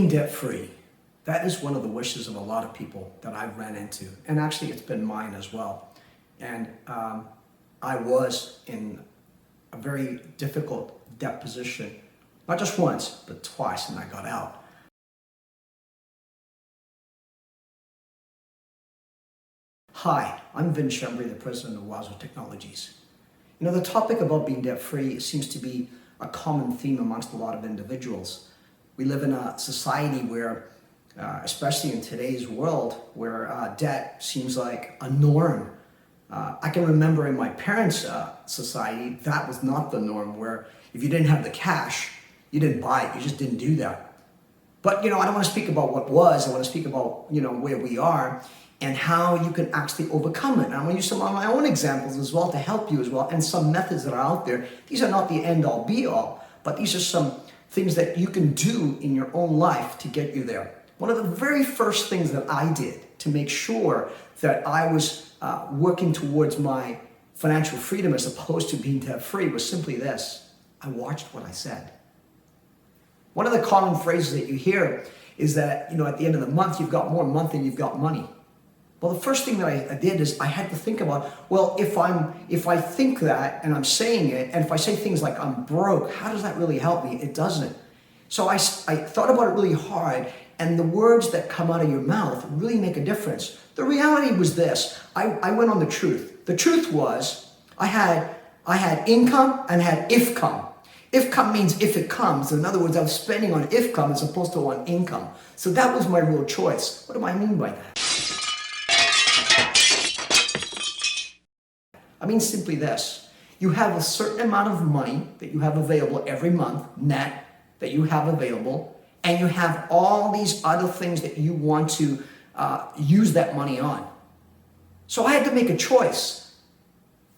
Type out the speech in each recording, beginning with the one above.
being debt-free, that is one of the wishes of a lot of people that I've ran into. And actually, it's been mine as well. And I was in a very difficult debt position, not just once, but twice, and I got out. Hi, I'm Vin Shembri, the president of WOWzer Technologies. You know, the topic about being debt-free seems to be a common theme amongst a lot of individuals. We live in a society where, especially in today's world, where debt seems like a norm. I can remember in my parents' society, that was not the norm, where if you didn't have the cash, you didn't buy it, you just didn't do that. But, you know, I don't want to speak about what was, I want to speak about, you know, where we are and how you can actually overcome it. And I'm going to use some of my own examples as well to help you as well, and some methods that are out there. These are not the end-all, be-all, but these are some things that you can do in your own life to get you there. One of the very first things that I did to make sure that I was working towards my financial freedom as opposed to being debt-free was simply this: I watched what I said. One of the common phrases that you hear is that, you know, at the end of the month, you've got more month than you've got money. Well, the first thing that I did is I had to think about, well, if I think that and I'm saying it, and if I say things like I'm broke, how does that really help me? It doesn't. So I thought about it really hard, and the words that come out of your mouth really make a difference. The reality was this: I went on the truth. The truth was I had income and I had if-come. If-come means if it comes. In other words, I was spending on if-come as opposed to on income. So that was my real choice. What do I mean by that? I mean simply this: you have a certain amount of money that you have available every month, net, that you have available, and you have all these other things that you want to use that money on. So I had to make a choice,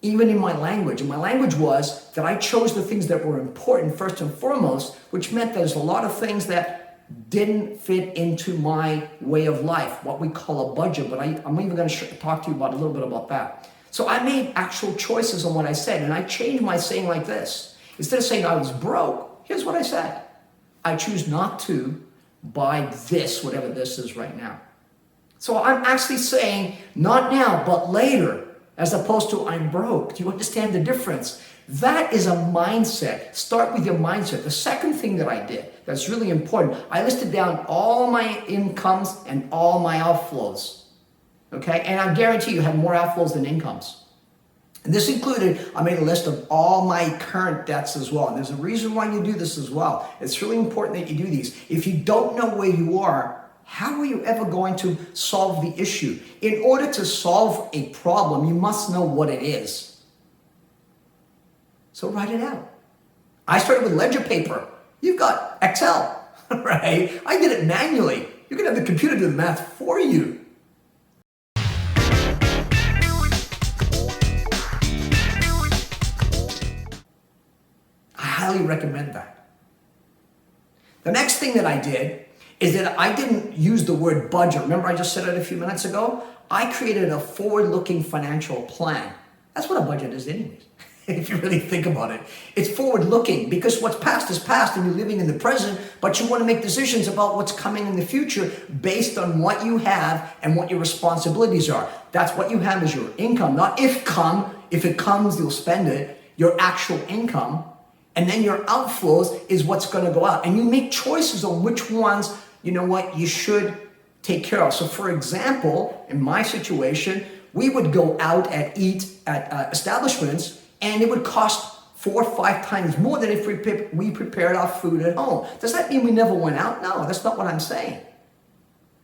even in my language. And my language was that I chose the things that were important first and foremost, which meant there's a lot of things that didn't fit into my way of life, what we call a budget. But I'm even going to talk to you about a little bit about that. So I made actual choices on what I said, and I changed my saying like this. Instead of saying I was broke, here's what I said: I choose not to buy this, whatever this is right now. So I'm actually saying not now, but later, as opposed to I'm broke. Do you understand the difference? That is a mindset. Start with your mindset. The second thing that I did that's really important, I listed down all my incomes and all my outflows. Okay, and I guarantee you have more outflows than incomes. And this included, I made a list of all my current debts as well. And there's a reason why you do this as well. It's really important that you do these. If you don't know where you are, how are you ever going to solve the issue? In order to solve a problem, you must know what it is. So write it out. I started with ledger paper. You've got Excel, right? I did it manually. You can have the computer do the math for you. I highly recommend that. The next thing that I did is that I didn't use the word budget. Remember I just said it a few minutes ago? I created a forward-looking financial plan. That's what a budget is anyways, if you really think about it. It's forward-looking because what's past is past and you're living in the present, but you want to make decisions about what's coming in the future based on what you have and what your responsibilities are. That's what you have is your income, not if-come. If it comes, you'll spend it. Your actual income. And then your outflows is what's going to go out. And you make choices on which ones, you know what, you should take care of. So for example, in my situation, we would go out and eat at establishments, and it would cost 4 or 5 times more than if we prepared our food at home. Does that mean we never went out? No, that's not what I'm saying.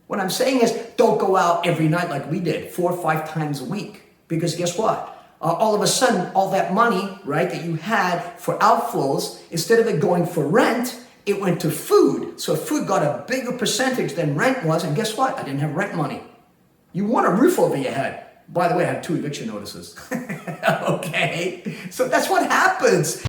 What I'm saying is don't go out every night like we did, 4 or 5 times a week. Because guess what? All of a sudden, all that money, right, that you had for outflows, instead of it going for rent, it went to food. So food got a bigger percentage than rent was, and guess what? I didn't have rent money. You want a roof over your head. By the way, I had 2 eviction notices. Okay? So that's what happens.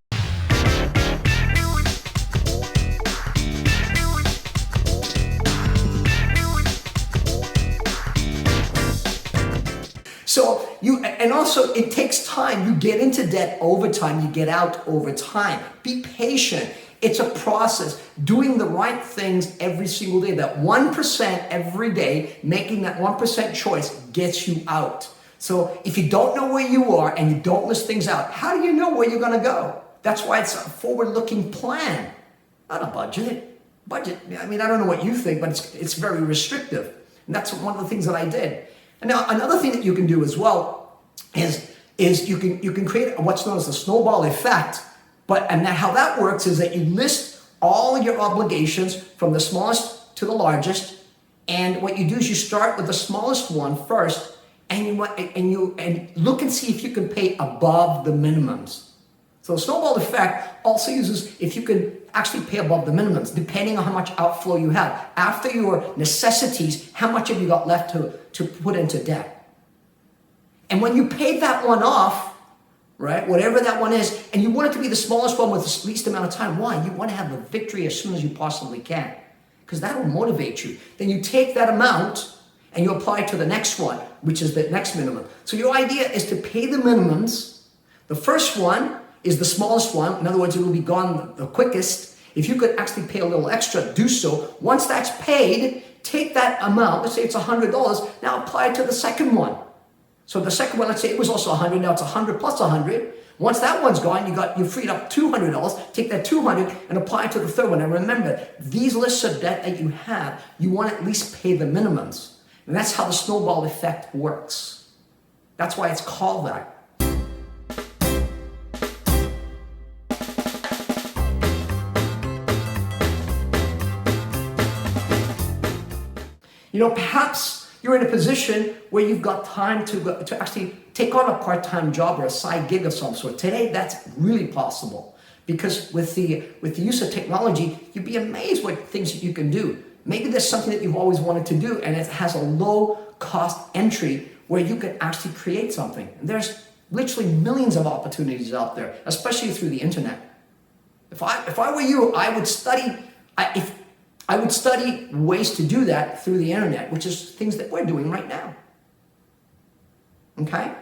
So and also it takes time. You get into debt over time, you get out over time. Be patient. It's a process. Doing the right things every single day. That 1% every day, making that 1% choice gets you out. So if you don't know where you are and you don't list things out, how do you know where you're going to go? That's why it's a forward-looking plan, not a budget. Budget, I mean, I don't know what you think, but it's very restrictive. And that's one of the things that I did. And now another thing that you can do as well is you can create what's known as the snowball effect. And how that works is that you list all your obligations from the smallest to the largest. And what you do is you start with the smallest one first, and look and see if you can pay above the minimums. So the snowball effect also uses if you can actually pay above the minimums, depending on how much outflow you have. After your necessities, how much have you got left to put into debt? And when you pay that one off, right, whatever that one is, and you want it to be the smallest one with the least amount of time. Why? You want to have the victory as soon as you possibly can, because that will motivate you. Then you take that amount and you apply it to the next one, which is the next minimum. So your idea is to pay the minimums. The first one is the smallest one. In other words, it will be gone the quickest. If you could actually pay a little extra, do so. Once that's paid, take that amount, let's say it's $100, now apply it to the second one. So the second one, let's say it was also 100, now it's 100 plus 100. Once that one's gone, you freed up $200, take that 200 and apply it to the third one. And remember, these lists of debt that you have, you want to at least pay the minimums. And that's how the snowball effect works. That's why it's called that. You know, perhaps you're in a position where you've got time to actually take on a part-time job or a side gig of some sort. Today, that's really possible because with the use of technology, you'd be amazed what things that you can do. Maybe there's something that you've always wanted to do and it has a low-cost entry where you can actually create something. And there's literally millions of opportunities out there, especially through the internet. If I were you, I would study ways to do that through the internet, which is things that we're doing right now. Okay?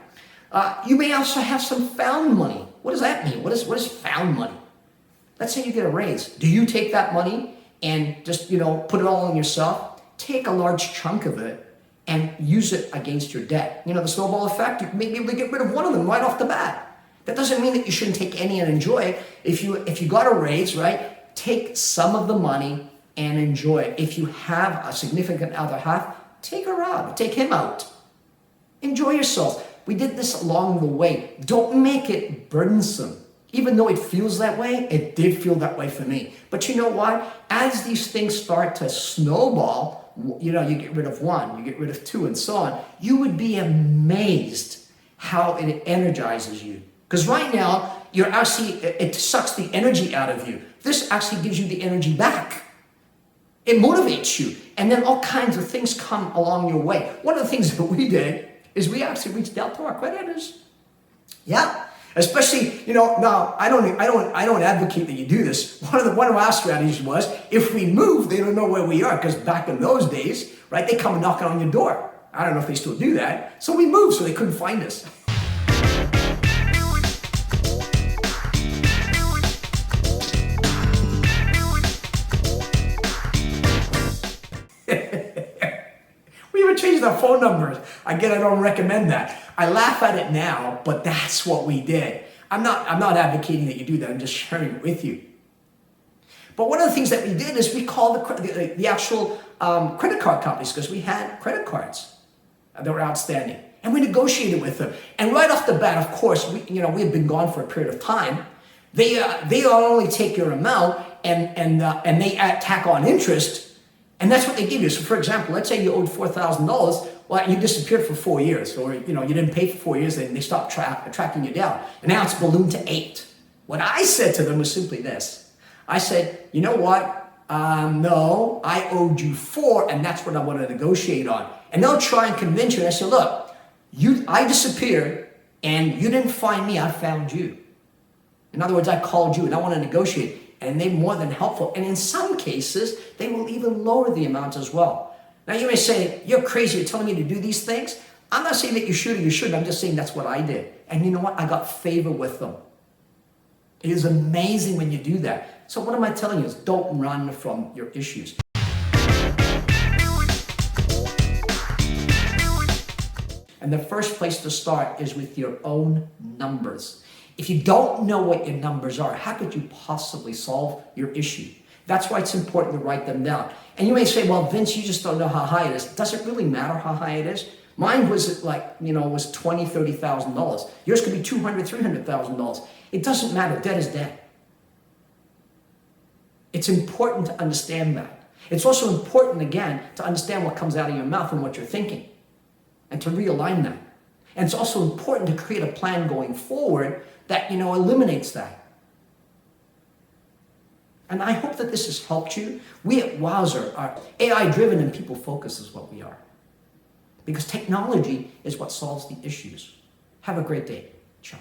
You may also have some found money. What does that mean? What is found money? Let's say you get a raise. Do you take that money and just, put it all on yourself? Take a large chunk of it and use it against your debt. The snowball effect, you may be able to get rid of one of them right off the bat. That doesn't mean that you shouldn't take any and enjoy it. If you got a raise, right, take some of the money and enjoy it. If you have a significant other half, take her out, take him out. Enjoy yourself. We did this along the way. Don't make it burdensome. Even though it feels that way, it did feel that way for me. But you know what? As these things start to snowball, you get rid of one, you get rid of two, and so on, you would be amazed how it energizes you. Because right now, it sucks the energy out of you. This actually gives you the energy back. It motivates you. And then all kinds of things come along your way. One of the things that we did is we actually reached out to our creditors. Yeah. Especially, now I don't advocate that you do this. One of our strategies was if we move, they don't know where we are, because back in those days, right, they come knocking on your door. I don't know if they still do that. So we moved so they couldn't find us. Change our phone numbers. Again, I don't recommend that. I laugh at it now, but that's what we did. I'm not advocating that you do that. I'm just sharing it with you. But one of the things that we did is we called the actual credit card companies, because we had credit cards that were outstanding, and we negotiated with them. And right off the bat, of course, we had been gone for a period of time. They not only take your amount and they tack on interest. And that's what they give you. So for example, let's say you owed $4,000. Well, you disappeared for 4 years, or you didn't pay for 4 years, and they stopped tracking you down. And now it's ballooned to 8. What I said to them was simply this. I said, you know what? No, I owed you 4, and that's what I want to negotiate on. And they'll try and convince you. And I said, look, I disappeared, and you didn't find me. I found you. In other words, I called you, and I want to negotiate. And they're more than helpful. And in some cases, they will even lower the amount as well. Now you may say, you're crazy, you're telling me to do these things. I'm not saying that you should or you shouldn't. I'm just saying that's what I did. And you know what? I got favor with them. It is amazing when you do that. So what am I telling you is don't run from your issues. And the first place to start is with your own numbers. If you don't know what your numbers are, how could you possibly solve your issue? That's why it's important to write them down. And you may say, well, Vince, you just don't know how high it is. Does it really matter how high it is? Mine was like, was $20,000, $30,000. Yours could be $200,000, $300,000. It doesn't matter. Debt is debt. It's important to understand that. It's also important, again, to understand what comes out of your mouth and what you're thinking, and to realign that. And it's also important to create a plan going forward that, eliminates that. And I hope that this has helped you. We at WOWzer are AI-driven and people-focused is what we are. Because technology is what solves the issues. Have a great day. Ciao.